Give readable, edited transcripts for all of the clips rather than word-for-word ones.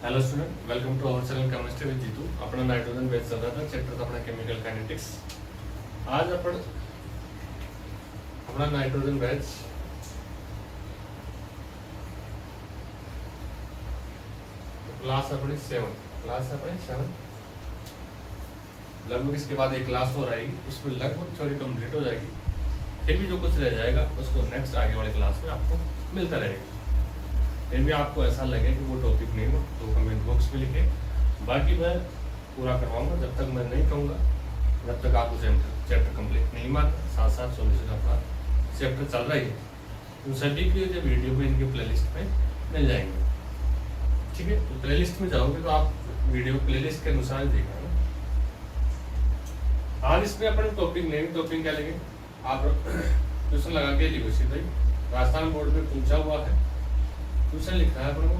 Hello student, welcome to our channel chemistry with Jeetu. अपना nitrogen base चल रहा था, चैप्टर था अपना केमिकल काइनेटिक्स। आज अपन अपना नाइट्रोजन बेस क्लास अपनी 7 लगभग इसके बाद एक क्लास और आएगी, उसमें लगभग थ्योरी कंप्लीट हो जाएगी। फिर भी जो कुछ रह जाएगा उसको नेक्स्ट आगे वाले क्लास में आपको मिलता रहेगा। फिर भी आपको ऐसा लगे कि वो टॉपिक नहीं हो तो कमेंट बॉक्स में लिखे, बाकी मैं पूरा करवाऊंगा। जब तक मैं नहीं कहूँगा जब तक आपको चैप्टर कंप्लीट नहीं मानता, साथ साथ सॉल्यूशन अपना चैप्टर चल रही है। तो सभी के जो वीडियो में इनके प्लेलिस्ट में मिल जाएंगे, ठीक है। तो प्लेलिस्ट में जाओगे तो आप वीडियो प्लेलिस्ट के अनुसार देखना। आज इसमें अपन टॉपिक नहीं, टॉपिक क्या लेंगे आप ट्यूशन लगा के लिखो सीधा ही। राजस्थान बोर्ड में पूछा हुआ है, ट्यूशन लिखा है अपन को।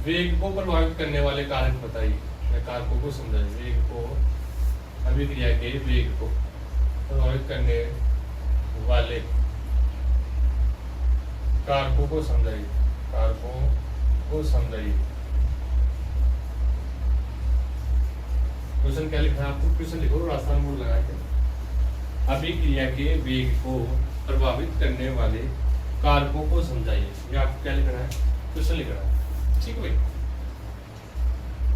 वेग को प्रभावित करने वाले कारक बताइए, या कारकों को समझाइए। वेग को, अभिक्रिया के वेग को प्रभावित करने वाले कारकों को समझाइए, कारकों को समझाइए। क्वेश्चन क्या लिखा है आपको? क्वेश्चन लिखो राजस्थान बोर्ड लगा के, अभिक्रिया के वेग को प्रभावित करने वाले कारकों को समझाइए। ये आपको क्या लिखना है? क्वेश्चन लिखना है, ठीक है भाई।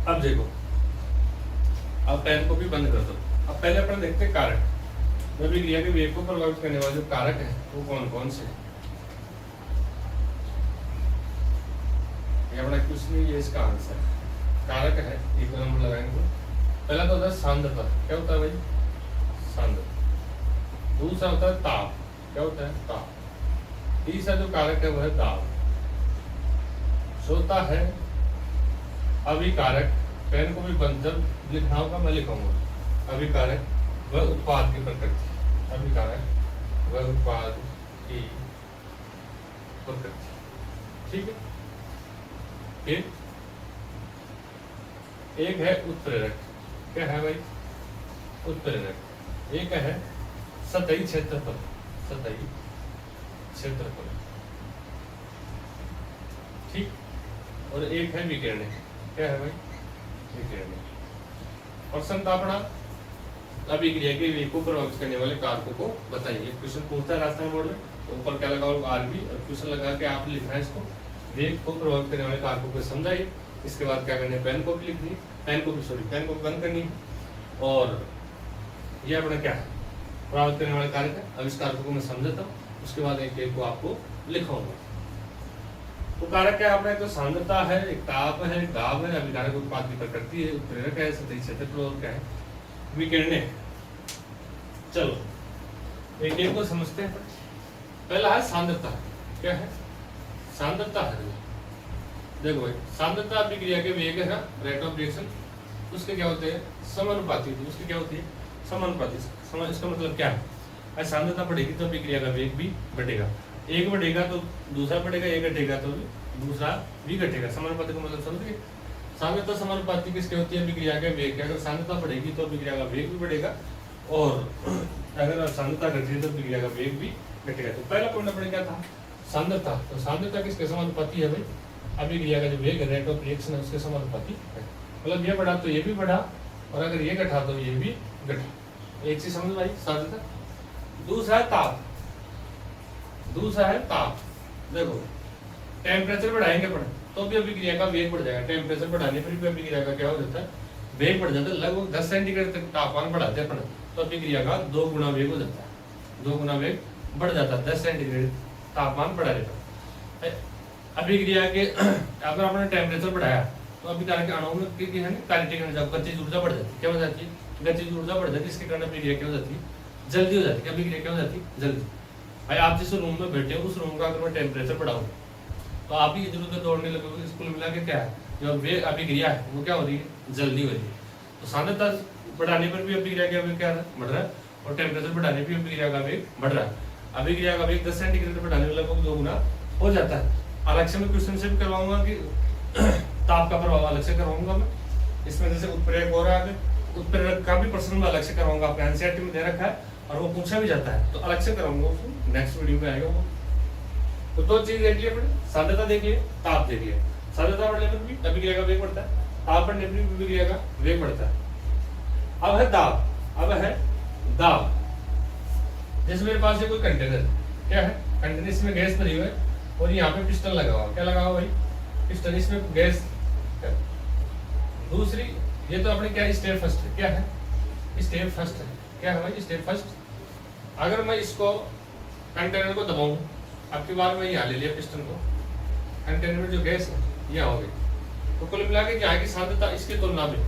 अब देखो, अब पेन को भी बंद कर दो। अब पहले अपन देखते हैं कारक। अभिक्रिया के वेग को प्रभावित करने वाले जो कारक है वो कौन कौन से? ये अपना क्वेश्चन, ये इसका आंसर कारक है। एक नंबर लगाएंगे। पहला तो होता है सांद्रता। क्या होता है भाई? सांद्रता। दूसरा होता है ताप। क्या होता है? ताप। तीसरा जो कारक है वह है दाब। चौथा है अभिकारक। पेन को भी बंद जब लिखना होगा मैं लिखूंगा। अभिकारक वह उत्पाद की प्रकृति। अभिकारक वह उत्पाद की प्रकृति, ठीक है। फिर एक है उत्प्रेरक। क्या है भाई? उत्प्रेरक। एक है सतही क्षेत्रफल। सतही क्षेत्रफल, ठीक। और एक है विकिरण। क्या है भाई? विकिरण। प्रश्न था अपना अभिक्रिया के वेग को प्रभावित करने वाले कारकों को बताइए। क्वेश्चन पूछता है राजस्थान बोर्ड में, तो ऊपर क्या लगा होगा? आरबी। और क्वेश्चन लगा के आप लिखना है इसको, वेग को प्रभावित करने वाले कारकों को समझाइए। इसके बाद क्या करना है? पेन को भी लिखनी, पेन को भी बंद करनी। और ये अपना क्या है? प्रभावित करने वाले कारक है। अब इस कारकों को मैं समझाता हूँ, उसके बाद एक एक को आपको लिखाऊंगा। तो कारक क्या है अपना? तो सांद्रता है, एक ताप है, एक दाब है, अभिकारक उत्पाद की प्रकृति है, उत्प्रेरक है, सतही क्षेत्रफल, और क्या है? विकिरण। चलो एक एक को समझते हैं। पहला है सांद्रता। क्या है? सांद्रता है, देखो भाई, सांद्रता अभिक्रिया के वेग है, रेट ऑफ रिएक्शन, उसके क्या होते हैं? समानुपाती। उसकी क्या होती है? समानुपाती। इसका मतलब क्या है? सांद्रता बढ़ेगी तो अभिक्रिया का वेग भी बढ़ेगा। एक बढ़ेगा तो दूसरा बढ़ेगा, एक घटेगा तो दूसरा भी घटेगा। समानुपाती का मतलब समझिए। सांद्रता समानुपाती किसकी होती है? अभिक्रिया के वेग। अगर सांद्रता बढ़ेगी तो अभिक्रिया का वेग भी बढ़ेगा, और अगर सांद्रता घटेगी तो अभिक्रिया का वेग भी घटेगा। तो पहला पॉइंट अपने क्या था? सांद्रता। तो सांद्रता किसके समानुपाती है भाई? अभिक्रिया का जो वेग है, रेट ऑफ रिएक्शन है, उसके समानुपाती है। मतलब ये बढ़ा तो ये भी बढ़ा, और अगर ये घटा तो ये भी घटा। एक चीज समझ भाई, सांद्रता। दूसरा है ताप। दूसरा है ताप। देखो, टेम्परेचर बढ़ाएंगे अपन तो भी अभिक्रिया का वेग बढ़ जाएगा। टेम्परेचर बढ़ाने पर भी अभिक्रिया का क्या हो जाता है? वेग बढ़ जाता है। लगभग 10 सेंटीग्रेड तक तापमान बढ़ाते हैं अपन तो अभिक्रिया का 2 गुना वेग हो जाता है। 2 गुना वेग बढ़ जाता है 10 सेंटीग्रेड तापमान बढ़ा देता है। अभिक्रिया के अगर आपने टेम्परेचर बढ़ाया तो अभिक्रिया के अणुओं में काइनेटिक एनर्जी, गतिज ऊर्जा बढ़ जाती है। क्या हो जाती है? गतिज ऊर्जा बढ़ जाती है। इसके कारण अभिक्रिया क्या हो जाती है? जल्दी हो जाती है। अभिक्रिया क्या हो जाती है? जल्दी। भाई आप जिस रूम में बैठे हो उस रूम का अगर मैं टेम्परेचर बढ़ाऊं तो आप ही इधर उधर दौड़ने लगोगे। स्कूल मिला के क्या है? जो वेग अभिक्रिया है वो क्या हो रही है? जल्दी हो रही है। तो सांद्रता बढ़ाने पर भी अभिक्रिया का वेग क्या बढ़ रहा है, और टेम्परेचर बढ़ाने पर भी अभिक्रिया का वेग बढ़ रहा है। अभिक्रिया का वेग 10 सेंटीग्रेड बढ़ाने में लगभग 2 गुना हो जाता है। अलग से मैं क्वेश्चन से भी करवाऊंगा कि ताप का प्रभाव अलग से करवाऊंगा मैं। इसमें जैसे उत्प्रेरक हो रहा है, उत्प्रेरक का भी प्रश्न में अलग से करवाऊंगा। आपका एनसीईआरटी में दे रखा है और वो पूछा भी जाता है, तो अलग से कराऊंगा उसको, नेक्स्ट वीडियो में आएगा वो। तो 2 चीज देख लिए, सांद्रता देख लिए, ताप देख लिए। साध्यता बढ़ने पर भी अभिक्रिया का वेग बढ़ता है, ताप बढ़ने पर भी अभिक्रिया का वेग बढ़ता है। अब है दाब, अब है दाब। जैसे मेरे पास ये कोई कंटेनर, क्या है कंटेनर, इसमें गैस भरी हुई है और यहाँ पे पिस्टन लगा हुआ, क्या लगा हुआ भाई, पिस्टन, इसमें गैस। दूसरी ये तो अपने क्या स्टेप फर्स्ट है, क्या है स्टेप फर्स्ट है, क्या है भाई स्टेप फर्स्ट। अगर मैं इसको कंटेनर को दबाऊं, अब की बार मैं यहाँ ले लिया पिस्टन को, कंटेनर में जो गैस है यहाँ हो गई, तो कुल मिला के यहाँ की सांद्रता इसकी तुलना में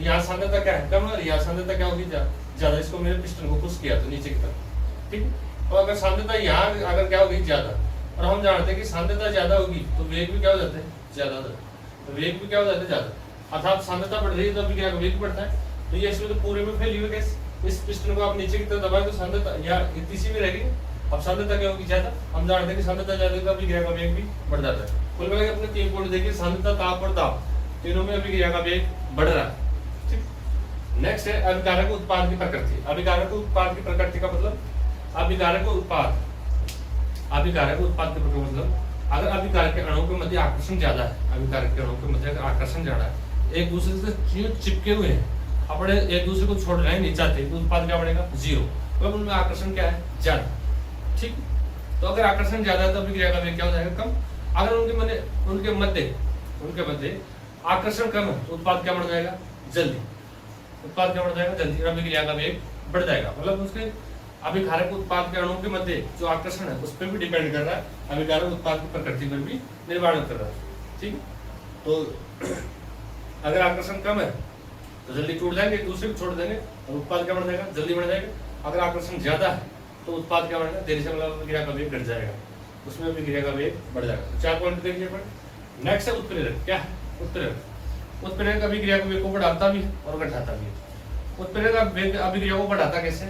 यहाँ सांद्रता क्या है कम, और यहाँ सांद्रता क्या होगी ज्यादा। इसको मेरे पिस्टन को पुश किया तो नीचे की तरफ, ठीक। तो अगर सांद्रता यहाँ अगर क्या होगी ज्यादा, और हम जानते हैं कि सांद्रता ज्यादा होगी तो वेग भी क्या हो जाता है ज्यादा होता है, तो वेग भी क्या हो जाता है ज्यादा, अर्थात सांद्रता बढ़ रही है तो अभिक्रिया का वेग बढ़ता है। तो ये इसमें तो पूरे में फैली हुई गैस, इस पिस्टन को आप नीचे की तरफ दबाएं तो सांद्रता यहाँ इतनी में रहेगी, अब सांद्रता क्या होगी ज्यादा। हम जानते हैं कि सांद्रता ज्यादा होगी तो अभिक्रिया का वेग भी बढ़ जाता है। कुल मिलाकर अपने 3 पॉइंट देखिए, सांद्रता, ताप और दाब, तीनों में अभिक्रिया का वेग बढ़ रहा है। नेक्स्ट है अभिकारक उत्पाद की प्रकृति। अभिकारक उत्पाद की प्रकृति का मतलब, अभिकारक उत्पाद की प्रकृति मतलब अगर अभिकारक के अणुओं के मध्य आकर्षण ज्यादा है, अभिकारक के अणुओं के मध्य अगर आकर्षण ज्यादा है, एक दूसरे से चिपके हुए हैं, अपने एक दूसरे को छोड़ रहे हैं नहीं चाहते, तो उत्पाद क्या बढ़ेगा 0, मतलब उनमें आकर्षण क्या है ज्यादा, ठीक। तो अगर आकर्षण ज्यादा है तो अभिक्रिया का वेग क्या हो जाएगा कम। अगर उनके मध्य आकर्षण कम है तो उत्पाद क्या बढ़ जाएगा जल्दी, उत्पाद क्या बढ़ जाएगा जल्दी, अभिक्रिया का वेग बढ़ जाएगा। मतलब उसके अभिकारक उत्पाद के अणुओं के मध्य जो आकर्षण है उस पर भी डिपेंड कर रहा है, अभिकारक उत्पाद की प्रकृति पर भी निर्भर कर रहा है, ठीक। तो अगर आकर्षण कम है तो जल्दी टूट जाएंगे, एक दूसरे को छोड़ देंगे और उत्पाद क्या बढ़ जाएगा जल्दी बढ़ जाएगा। अगर आकर्षण ज्यादा है तो उत्पाद क्या बढ़ेगा देरी से, मतलब अभिक्रिया का वेग घट जाएगा, उसमें अभिक्रिया का वेग बढ़ जाएगा। 4 पॉइंट देखिए। नेक्स्ट है उत्प्रेरक। क्या है उत्प्रेरक? उत्प्रेरक अभिक्रिया के वेग को बढ़ाता भी और घटाता भी। उत्प्रेरक वेग अभिक्रिया को बढ़ाता कैसे?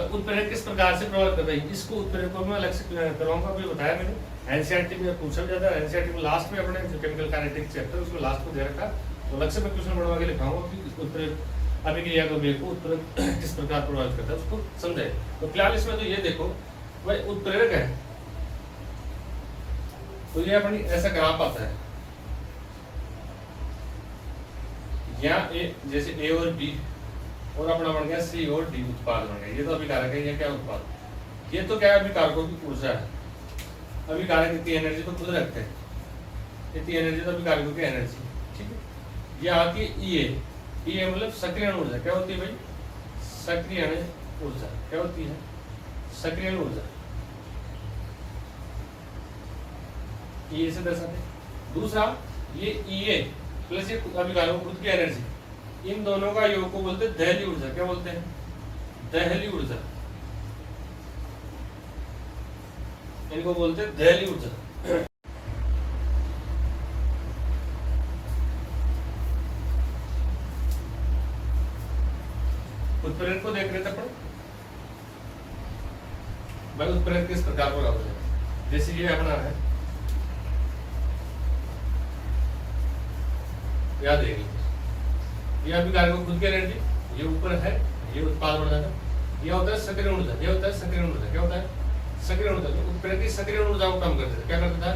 उत्प्रेरक किस प्रकार से प्रभावित कर रही है, इसको उत्प्रेरक को मैं अलग से करवाऊंगा, अभी बताया मैंने, एनसीईआरटी में पूछा जाता है, एनसीईआरटी में लास्ट में अपने जो केमिकल काइनेटिक्स चैप्टर उसमें लास्ट में दे रखा, तो अलग से मैं क्वेश्चन बढ़वा के लिखाऊंगा कि उत्प्रेरक अभिक्रिया के वेग को उत्प्रेरक किस प्रकार प्रभावित करता है उसको समझाए। तो फिलहाल इसमें तो ये देखो भाई उत्प्रेरक है तो ये अपनी ऐसा ग्राफ आता है, यहाँ ए जैसे ए और बी और अपना बन गया सी और डी, उत्पाद बन गया। ये तो अभिकारक है, ये क्या उत्पाद, ये तो क्या है अभिकारकों की ऊर्जा है। अभिकारक इतनी एनर्जी तो खुद रखते हैं, इतनी एनर्जी तो अभिकारकों की एनर्जी, ठीक है। ये आती है ई ए मतलब सक्रियण ऊर्जा। क्या होती है भाई सक्रियण ऊर्जा, क्या होती है सक्रियण ऊर्जा, ये से दर्शाते। दूसरा ये ई ए प्लस ये अभिकारकों खुद की एनर्जी, इन दोनों का योग को बोलते हैं दहली ऊर्जा। क्या बोलते हैं दहली ऊर्जा, इनको बोलते हैं दहली ऊर्जा। उत्प्रेरक को देख रहे थे अपन भाई, उत्प्रेरक किस प्रकार का होता है, जैसे ये अपना है, याद है ये अभिकारक खुद की एनर्जी, ये ऊपर है, ये उत्पाद बढ़ जाता है। ये होता है सक्रियण ऊर्जा, ये होता है सक्रियण ऊर्जा। क्या होता है सक्रियण ऊर्जा, तो उत्प्रेरक की सक्रियण ऊर्जा को कम कर देता है। क्या कर देता है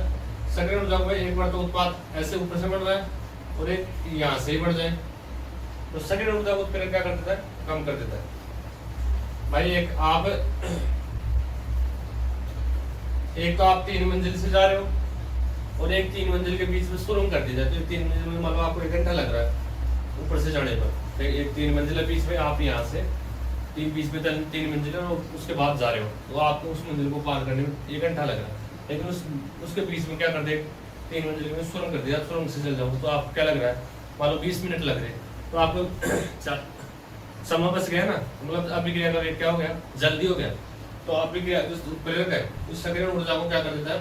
सक्रियण ऊर्जा को, एक बार तो उत्पाद ऐसे ऊपर से बढ़ रहा है और एक यहाँ से ही बढ़ जाए, तो सक्रियण ऊर्जा को उत्प्रेरक क्या कर देता है कम कर देता है। भाई एक तो आप 3 मंजिल से जा रहे हो और एक 3 मंजिल के बीच में सुरंग कर दी जाती है। 3 मंजिल में मान लो आपको 1 घंटा लग रहा है ऊपर से चढ़ने पर, एक 3 मंजिल है, बीच में आप यहाँ से बीच में 3 मंजिल और उसके बाद जा रहे हो, तो आपको उस मंजिल को पार करने में 1 घंटा लग रहा है। लेकिन उसके बीच में क्या कर दे 3 मंजिल में सुरंग कर दिया, सुरंग से चल जाओ तो आपको क्या लग रहा है मान लो 20 मिनट लग रहे हैं, तो आपको समय बच गया ना, मतलब अभिक्रिया का वेग क्या हो गया जल्दी हो गया। तो अभिक्रिया उत्प्रेरक है उस सक्रियण ऊर्जा को क्या कर देता है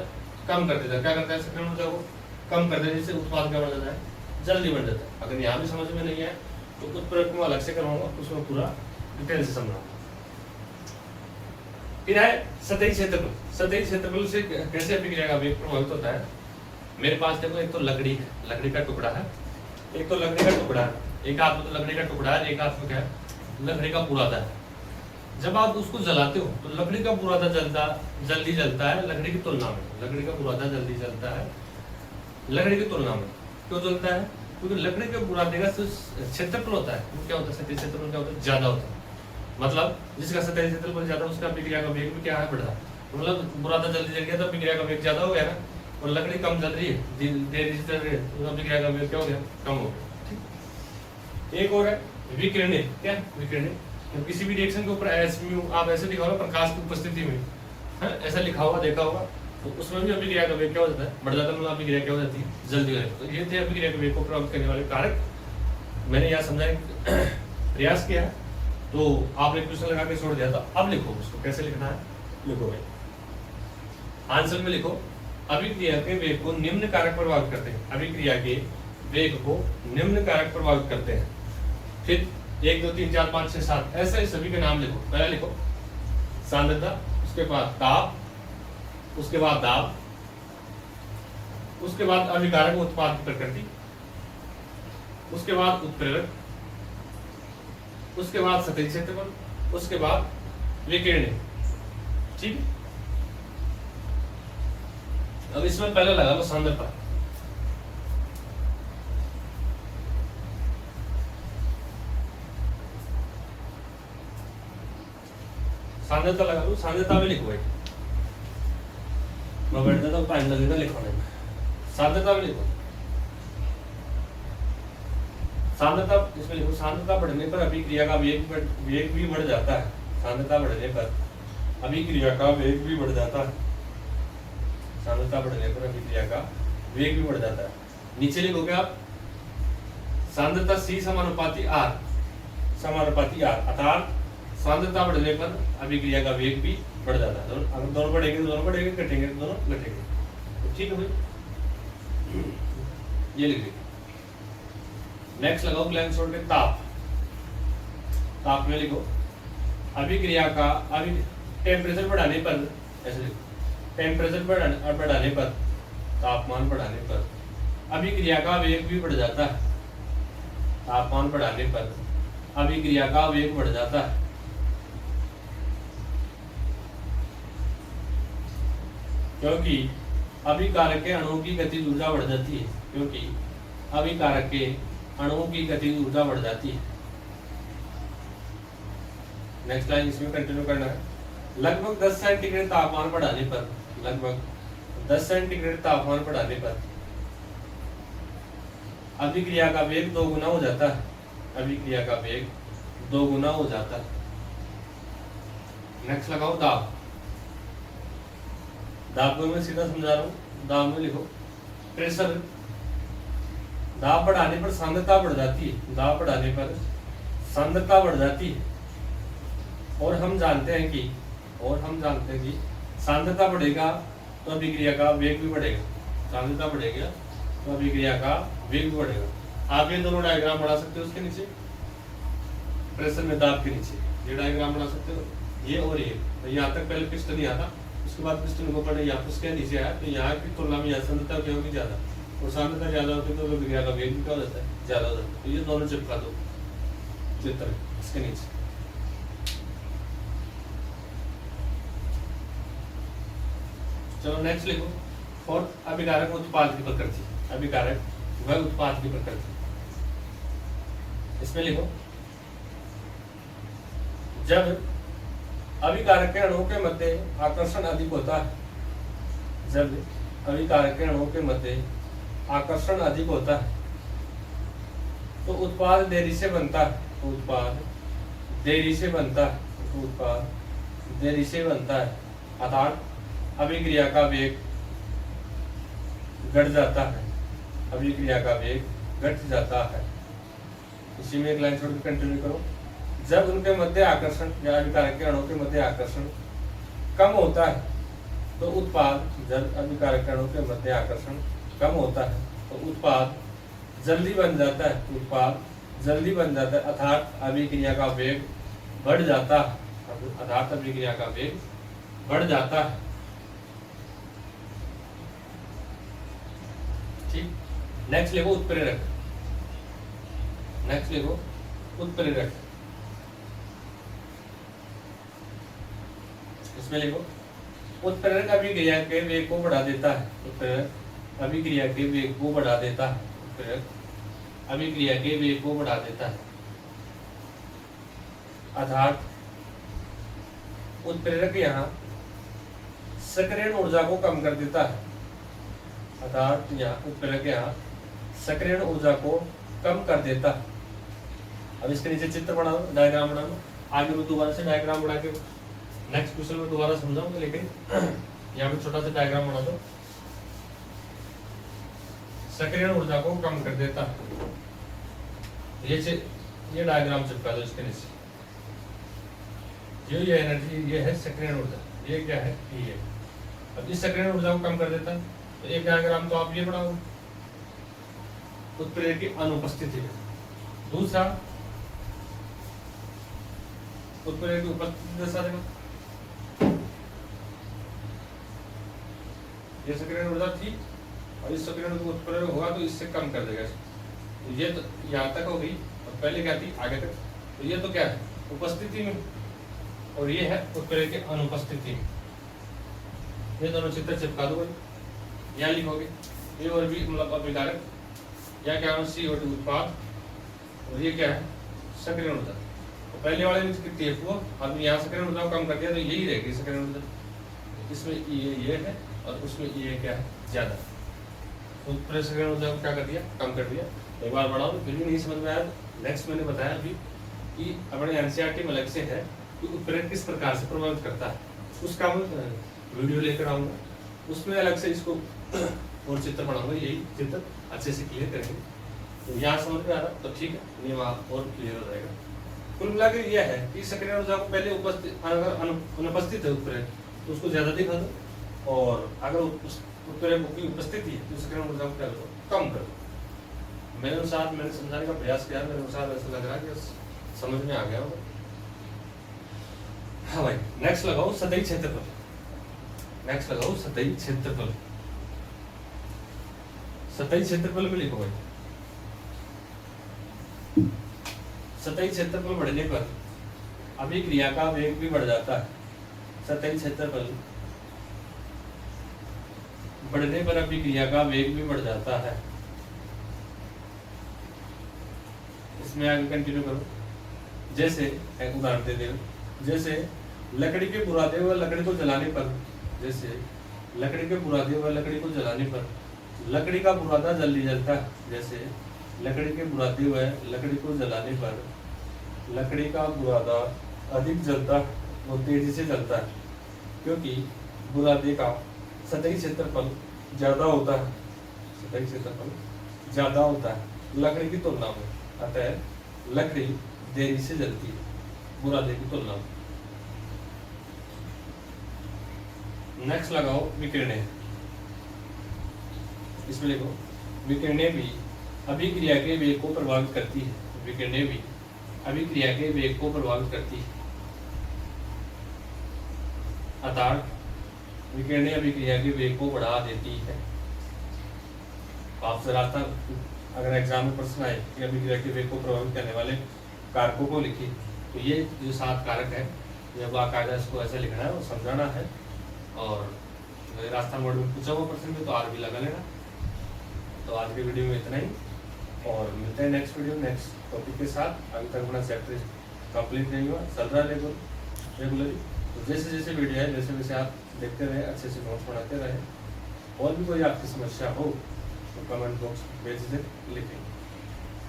कम कर देता है। क्या करता है सक्रियण ऊर्जा को कम कर देने से उत्पाद क्या बढ़ जाता है जल्दी बढ़ जाता है। अगर यहाँ भी समझ में नहीं है तो उत्प्रेरक को अलग से करवाऊंगा, उसमें पूरा डिटेल से समझाऊंगा। फिर है सतही क्षेत्रफल। सतही क्षेत्रफल से कैसे अभिक्रिया का वेग प्रभावित होता है। मेरे पास देखो एक तो लकड़ी का टुकड़ा है, एक तो लकड़ी का टुकड़ा है, एक हाथ में तो लकड़ी का टुकड़ा है, एक हाथ में क्या है लकड़ी का पुरादा है। जब आप उसको जलाते हो तो लकड़ी का बुरादा जल्दी जलता है लकड़ी की तुलना में। लकड़ी का बुरादा जल्दी जलता है लकड़ी की तुलना में। क्यों जलता है? क्योंकि लकड़ी के बुरादे का क्षेत्रफल होता है वो क्या होता है, सतही क्षेत्रफल क्या होता है, ज्यादा होता है। मतलब जिसका सतही क्षेत्रफल ज्यादा उसका अभिक्रिया का वेग भी क्या है, बढ़ा। मतलब बुरादा जल्दी जल गया तो अभिक्रिया का वेग ज्यादा हो गया ना, और लकड़ी कम जल रही है, देरी से जल रही है, तो अभिक्रिया का वेग क्या हो गया, कम हो गया। ठीक। एक और है विकिरणित। क्या विकिरणित? तो किसी भी रिएक्शन के ऊपर एस म्यू आप ऐसे लिखा होगा प्रकाश की उपस्थिति में, है ऐसा लिखा हुआ देखा होगा, तो उसमें भी अभिक्रिया का वेग क्या हो जाता है, बढ़ जाता है। मतलब अभिक्रिया क्या हो जाती है, जल्दी हो जाती है। तो ये थे अभिक्रिया के वेग को प्रभावित करने वाले कारक। मैंने यहाँ समझाने प्रयास किया, तो आपने क्वेश्चन लगा के छोड़ दिया था। अब लिखो उसको, कैसे लिखना है लिखो भाई, आंसर में लिखो अभिक्रिया के वेग को निम्न कारक प्रभावित करते हैं। अभिक्रिया के वेग को निम्न कारक प्रभावित करते हैं। फिर 1 2 3 4 5 6 7 ऐसे सभी के नाम लिखो। पहले लिखो सांद्रता, उसके बाद ताप, उसके बाद दाब, उसके बाद अभिकारक उत्पाद की प्रकृति, उसके बाद उत्प्रेरक, उसके बाद सतही क्षेत्रफल, उसके बाद विकिरण। ठीक। अब इसमें पहले लगा लो सांद्रता। सांद्रता लगा लो, सांद्रता में लिखो भाई, मैं बैठ जाता हूँ, टाइम लगेगा लिखवाने में। सांद्रता में लिखो, सांद्रता इसमें लिखो, सांद्रता बढ़ने पर अभिक्रिया का वेग भी बढ़ जाता है। सांद्रता बढ़ने पर अभिक्रिया का वेग भी बढ़ जाता है। सांद्रता बढ़ने पर अभिक्रिया का वेग भी बढ़ जाता है। नीचे लिखोगे आप सांद्रता C समानुपाती R, समानुपाती R, अर्थात सांद्रता बढ़ने पर अभिक्रिया का वेग भी बढ़ जाता है। अगर दोनों बढ़ेंगे तो दोनों बढ़ेंगे, घटेंगे तो दोनों घटेंगे। तो ठीक है भाई, ये लिख लीजिए। नेक्स्ट लगाओ ब्लैंक छोड़ के ताप। ताप में लिखो अभिक्रिया का टेम्परेचर बढ़ाने पर, ऐसे लिखो टेम्परेचर बढ़ाने पर, तापमान बढ़ाने पर अभिक्रिया का वेग भी बढ़ जाता है। तापमान बढ़ाने पर अभिक्रिया का वेग बढ़ जाता है। क्योंकि अभिकारक के अणुओं की गतिज ऊर्जा बढ़ जाती है। क्योंकि अभिकारक के अणुओं की गतिज ऊर्जा बढ़ जाती है। नेक्स्ट लाइन इसमें कंटिन्यू करना है। लगभग 10 सेंटीग्रेड तापमान बढ़ाने पर, लगभग 10 सेंटीग्रेड तापमान बढ़ाने पर अभिक्रिया का वेग 2 गुना हो जाता है। अभिक्रिया का वेग 2 गुना हो जाता है। नेक्स्ट लगाओ दाब। दाब को मैं सीधा समझा रहा हूँ। दाब में लिखो प्रेशर। दाब बढ़ाने पर सांद्रता बढ़ जाती है। दाब बढ़ाने पर सांद्रता बढ़ जाती है। और हम जानते हैं कि सांद्रता बढ़ेगा तो अभिक्रिया का वेग भी बढ़ेगा। सांद्रता बढ़ेगा तो अभिक्रिया का वेग भी बढ़ेगा। आप ये दोनों डायग्राम बना सकते हो उसके नीचे, प्रेशर में दाब के नीचे ये डायग्राम बना सकते हो, ये और ये। तो यहाँ तक पहले पिस्टन ही आता, उसके बाद पिस्टन को पढ़े यहाँ उसके नीचे आया, तो यहाँ की तुलना में यहाँ सांद्रता क्या होगी, ज्यादा। और सांद्रता ज्यादा होती है तो अभिक्रिया का वेग भी क्या हो जाता है, ज्यादा हो जाता है। तो ये दोनों चिपका दो चित्र इसके नीचे। चलो नेक्स्ट लिखो फोर्थ, अभिकारक उत्पाद की प्रकृति। अभिकारक वह उत्पाद की प्रकृति। इसमें लिखो जब अभिकारक के अणुओं के मध्य आकर्षण अधिक होता है, जब अभिकारक के अणुओं के मध्य आकर्षण अधिक होता है तो उत्पाद देरी से बनता है। उत्पाद देरी से बनता है। उत्पाद देरी से बनता है, अर्थात अभिक्रिया का वेग घट जाता है। अभिक्रिया का वेग घट जाता है। इसी में एक लाइन छोड़ के कंटिन्यू करो। जब उनके मध्य आकर्षण या अभिकारक के अणुओं के मध्य आकर्षण कम होता है तो उत्पाद, जब अभिकारक के अणुओं के मध्य आकर्षण कम होता है तो उत्पाद जल्दी बन जाता है। उत्पाद जल्दी बन जाता है, अर्थात अभिक्रिया का वेग बढ़ जाता है। अर्थात अभिक्रिया का वेग बढ़ जाता है। ठीक। नेक्स्ट लिखो उत्प्रेरक। नेक्स्ट लिखो उत्प्रेरक। इसमें लिखो उत्प्रेरक अभिक्रिया के वेग को बढ़ा देता है। उत्प्रेरक अभिक्रिया के वेग को बढ़ा देता है। उत्प्रेरक अभिक्रिया के वेग को बढ़ा देता है अर्थात उत्प्रेरक यहाँ सक्रियण ऊर्जा को कम कर देता है। अर्थात यहाँ उत्प्रेरक यहाँ सक्रियण ऊर्जा को कम कर देता है। अब इसके नीचे चित्र बना दो, डायग्राम बना दो। आगे मैं दोबारा से डायग्राम बना के नेक्स्ट क्वेश्चन में दोबारा समझाऊंगा, लेकिन यहाँ पे छोटा सा डायग्राम बना दो। सक्रियण ऊर्जा को कम कर देता है। ये डायग्राम चिपका दो इसके नीचे। ये एनर्जी ये है सक्रियण ऊर्जा, ये क्या है ये। अब इस सक्रियण ऊर्जा को कम कर देता है तो एक डायग्राम तो आप ये बनाओ उत्प्रेरक की अनुपस्थिति में। दूसरा उत्प्रेरक की उपस्थिति दर्शा देगा। ये सक्रियण ऊर्जा थी और इस सक्रियण ऊर्जा उत्प्रेरक होगा तो इससे कम कर देगा। तो ये तो यहाँ तक हो गई और पहले क्या थी आगे तक। तो ये तो क्या है उपस्थिति में और ये है उत्प्रेरक की अनुपस्थिति में। ये दोनों चित्र चिपका दो भाई। यहाँ लिखोगे ये और भी मतलब अभिकारक या क्या CO2 उत्पाद और ये क्या है सक्रियण ऊर्जा। तो पहले वाले में कितनी है वो, अब यहाँ सक्रियण ऊर्जा को कम कर दिया तो यही रहेगी सक्रियण ऊर्जा। इसमें ये है और उसमें ये क्या है ज्यादा। तो उत्प्रेरक सक्रियण ऊर्जा को क्या कर दिया कम कर दिया। एक बार बढ़ाओ फिर भी नहीं समझ में आया। नेक्स्ट मैंने बताया अभी कि अपने NCERT में अलग से है कि उत्प्रेरक किस प्रकार से प्रभावित करता है, उसका मैं वीडियो लेकर आऊंगा। उसमें अलग से इसको और चित्र बनाऊंगा, यही चित्र अच्छे से क्लियर करेंगे। तो यहाँ समझ में आ रहा तो ठीक है, नहीं वहाँ और क्लियर हो जाएगा। कुल मिलाकर यह है कि सक्रियण ऊर्जा को पहले अनुपस्थित है उत्प्रेरक तो उसको ज्यादा दिखा दो, और अगर उत्प्रेरक की उपस्थिति है तो सक्रियण ऊर्जा को क्या करो कम कर दो। मेरे अनुसार मैंने समझाने का प्रयास किया, मेरे अनुसार ऐसा लग रहा है कि समझ में आ गया होगा। हाँ भाई नेक्स्ट लगाओ सतही क्षेत्रफल। नेक्स्ट लगाओ सतही क्षेत्रफल। सतही क्षेत्रफल में लिखो भाई सतही क्षेत्रफल बढ़ने पर अभिक्रिया का वेग भी बढ़ जाता है। सतही क्षेत्रफल बढ़ने पर अभिक्रिया का वेग भी बढ़ जाता है। इसमें आगे कंटिन्यू करो। जैसे एक उदाहरण दे दो, जैसे लकड़ी के बुरादे व लकड़ी को जलाने पर, जैसे लकड़ी के बुरादे व लकड़ी को जलाने पर लकड़ी का बुरादा जल्दी जलता है। जैसे लकड़ी के बुरादे व लकड़ी को जलाने पर लकड़ी का बुरादा अधिक जलता और तेजी से जलता है, क्योंकि बुरादे का सतही क्षेत्रफल ज्यादा होता है। सतही क्षेत्रफल ज्यादा होता है लकड़ी की तुलना में, अतः लकड़ी देरी से जलती है बुरादे की तुलना में। नेक्स्ट लगाओ विकिरणें। इसमें लिखो विकिरणें भी अभिक्रिया के वेग को प्रभावित करती है। विकिरणें भी अभिक्रिया के वेग को प्रभावित करती है, अर्थात विकिरणें अभिक्रिया के वेग को बढ़ा देती है। आपसे रास्ता अगर एग्जाम में प्रश्न आए कि अभिक्रिया के वेग को प्रभावित करने वाले कारकों को लिखिए, तो ये जो 7 कारक है ये बाकायदा इसको ऐसे लिखना है और समझाना है। और रास्ता मोड में पूछा हुआ प्रश्न में तो आर भी लगा लेना। तो आज की वीडियो में इतना ही, और मिलते हैं नेक्स्ट वीडियो नेक्स्ट टॉपिक के साथ। अभी तक अपना चैप्टर कंप्लीट नहीं हुआ, चल रहा है रेगुलरली। तो जैसे जैसे वीडियो है वैसे वैसे आप देखते रहे, अच्छे से नोट्स बनाते रहे। और भी कोई आपकी समस्या हो तो कमेंट बॉक्स में बेझिझक लिखें।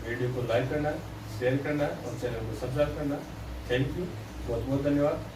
वीडियो को लाइक करना है, शेयर करना है और चैनल को सब्सक्राइब करना है। थैंक यू, बहुत बहुत धन्यवाद।